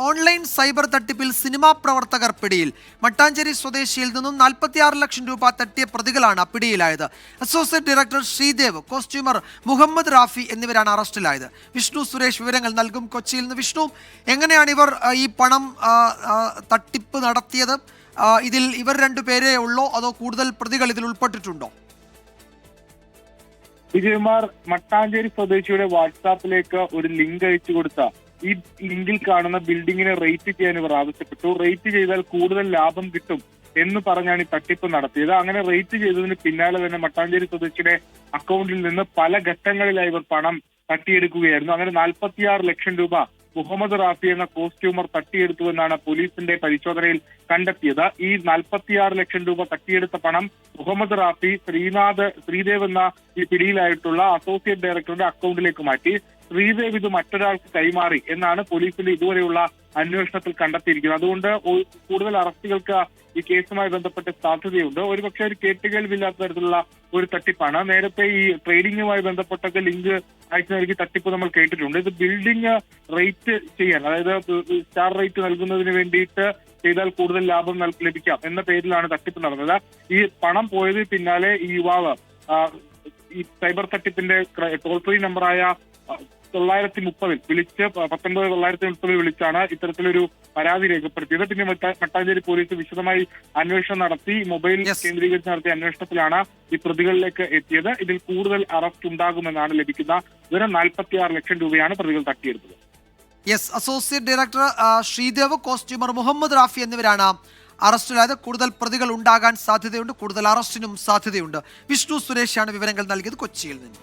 Online cyber തട്ടിപ്പിൽ cinema പ്രവർത്തകർ പിടിയിൽ. മട്ടാഞ്ചേരി സ്വദേശിയിൽ നിന്നും 46 ലക്ഷം രൂപ തട്ടിയ പ്രതികളാണ് പിടിയിലായത്. Associate director Sreedev, costumer Muhammad Rafi എന്നിവരാണ് അറസ്റ്റിലായത്. വിഷ്ണു സുരേഷ് വിവരങ്ങൾ നൽകും. കൊച്ചിയിൽ നിന്ന് വിഷ്ണു, എങ്ങനെയാണ് ഇവർ ഈ പണം തട്ടിപ്പ് നടത്തിയത്? ഇതിൽ ഇവർ രണ്ടുപേരേ ഉള്ളോ അതോ കൂടുതൽ പ്രതികൾ ഇതിൽ ഉൾപ്പെട്ടിട്ടുണ്ടോ? വിജയകുമാർ, മട്ടാഞ്ചേരി സ്വദേശിയുടെ വാട്സാപ്പിലേക്ക് ഒരു ലിങ്ക് അയച്ചു കൊടുത്ത ഈ ലിങ്കിൽ കാണുന്ന ബിൽഡിങ്ങിനെ റേറ്റ് ചെയ്യാൻ ഇവർ ആവശ്യപ്പെട്ടു. റേറ്റ് ചെയ്താൽ കൂടുതൽ ലാഭം കിട്ടും എന്ന് പറഞ്ഞാണ് ഈ തട്ടിപ്പ് നടത്തിയത്. അങ്ങനെ റേറ്റ് ചെയ്തതിന് പിന്നാലെ തന്നെ മട്ടാഞ്ചേരി സ്വദേശിയുടെ അക്കൗണ്ടിൽ നിന്ന് പല ഘട്ടങ്ങളിലായി ഇവർ പണം തട്ടിയെടുക്കുകയായിരുന്നു. അങ്ങനെ 46 ലക്ഷം രൂപ മുഹമ്മദ് റാഫി എന്ന കോസ്റ്റ്യൂമർ തട്ടിയെടുത്തുവെന്നാണ് പോലീസിന്റെ പരിശോധനയിൽ കണ്ടെത്തിയത്. ഈ 46 ലക്ഷം രൂപ തട്ടിയെടുത്ത പണം മുഹമ്മദ് റാഫി ശ്രീദേവ് എന്ന ഈ പിടിയിലായിട്ടുള്ള അസോസിയേറ്റ് ഡയറക്ടറുടെ അക്കൗണ്ടിലേക്ക് മാറ്റി. ശ്രീദേവ് ഇത് മറ്റൊരാൾക്ക് കൈമാറി എന്നാണ് പോലീസിന്റെ ഇതുവരെയുള്ള അന്വേഷണത്തിൽ കണ്ടെത്തിയിരിക്കുന്നത്. അതുകൊണ്ട് കൂടുതൽ അറസ്റ്റുകൾക്ക് ഈ കേസുമായി ബന്ധപ്പെട്ട് സാധ്യതയുണ്ട്. ഒരുപക്ഷെ ഒരു കേട്ടുകേൾവില്ലാത്ത തരത്തിലുള്ള ഒരു തട്ടിപ്പാണ്. നേരത്തെ ഈ ട്രേഡിംഗുമായി ബന്ധപ്പെട്ടൊക്കെ ലിങ്ക് അയച്ചു നൽകി തട്ടിപ്പ് നമ്മൾ കേട്ടിട്ടുണ്ട്. ഇത് ബിൽഡിംഗ് റേറ്റ് ചെയ്യാൻ, അതായത് സ്റ്റാർ റേറ്റ് നൽകുന്നതിന് വേണ്ടിയിട്ട് ചെയ്താൽ കൂടുതൽ ലാഭം ലഭിക്കാം എന്ന പേരിലാണ് തട്ടിപ്പ് നടന്നത്. ഈ പണം പോയതിന് പിന്നാലെ ഈ യുവാവ് ഈ സൈബർ തട്ടിപ്പിന്റെ ടോൾ ഫ്രീ നമ്പറായ 930 വിളിച്ച് 19,930 വിളിച്ചാണ് ഇത്തരത്തിലൊരു പരാതി രേഖപ്പെടുത്തിയത്. പിന്നെ മട്ടാഞ്ചേരി പോലീസ് വിശദമായി അന്വേഷണം നടത്തി. മൊബൈൽ കേന്ദ്രീകരിച്ച് നടത്തിയ അന്വേഷണത്തിലാണ് ഈ പ്രതികളിലേക്ക് എത്തിയത്. ഇതിൽ കൂടുതൽ അറസ്റ്റ് ഉണ്ടാകുമെന്നാണ് ലഭിക്കുന്ന വിവരം. 46 ലക്ഷം രൂപയാണ് പ്രതികൾ തട്ടിയെടുത്തത്. Associate director Sreedev, costumer Muhammad Rafi എന്നിവരാണ് അറസ്റ്റിലായത്. കൂടുതൽ പ്രതികൾ ഉണ്ടാകാൻ സാധ്യതയുണ്ട്. കൂടുതൽ അറസ്റ്റിനും സാധ്യതയുണ്ട്. വിഷ്ണു സുരേഷാണ് വിവരങ്ങൾ നൽകിയത് കൊച്ചിയിൽ നിന്ന്.